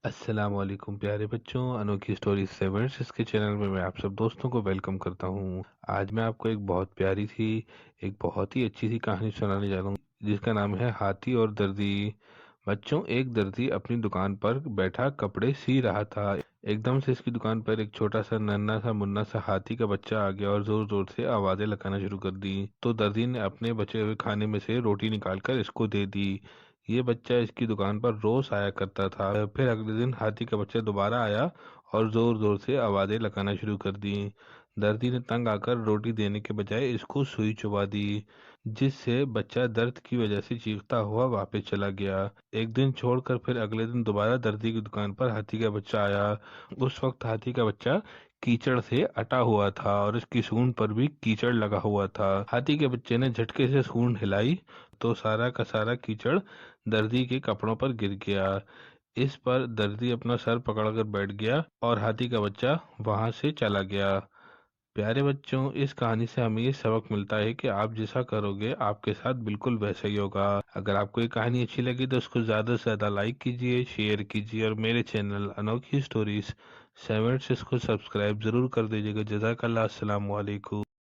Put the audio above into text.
अस्सलाम वालेकुम प्यारे बच्चों, अनोखी स्टोरी सेवर्स इसके चैनल में मैं आप सब दोस्तों को वेलकम करता हूँ। आज मैं आपको एक बहुत प्यारी सी, एक बहुत ही अच्छी सी कहानी सुनाने जा रहा हूँ जिसका नाम है हाथी और दर्जी। बच्चों, एक दर्जी अपनी दुकान पर बैठा कपड़े सी रहा था। एकदम से इसकी दुकान पर एक छोटा सा नन्हा सा मुन्ना सा हाथी का बच्चा आ गया और जोर जोर से आवाजें लगाना शुरू कर दी। तो दर्जी ने अपने बचे हुए खाने में से रोटी निकालकर इसको दे दी। ये बच्चा इसकी दुकान पर रोज आया करता था। फिर अगले दिन हाथी का बच्चा दोबारा आया और जोर जोर से आवाजें लगाना शुरू कर दी। दर्दी ने तंग आकर रोटी देने के बजाय इसको सुई चुबा दी, जिससे बच्चा दर्द की वजह से चीखता हुआ वापस चला गया। एक दिन छोड़कर फिर अगले दिन दोबारा दर्दी की दुकान पर हाथी का बच्चा आया। उस वक्त हाथी का बच्चा कीचड़ से अटा हुआ था और उसकी सूंड पर भी कीचड़ लगा हुआ था। हाथी के बच्चे ने झटके से सूंड हिलाई तो सारा का सारा कीचड़ दर्जी के कपड़ों पर गिर गया। इस पर दर्जी अपना सर पकड़कर बैठ गया और हाथी का बच्चा वहां से चला गया। प्यारे बच्चों, इस कहानी से हमें ये सबक मिलता है कि आप जैसा करोगे आपके साथ बिल्कुल वैसा ही होगा। अगर आपको ये कहानी अच्छी लगी तो उसको ज्यादा से ज्यादा लाइक कीजिए, शेयर कीजिए और मेरे चैनल अनोखी स्टोरीज 7 को सब्सक्राइब जरूर कर दीजिएगा। जज़ाकल्लाह, अस्सलाम वालेकुम।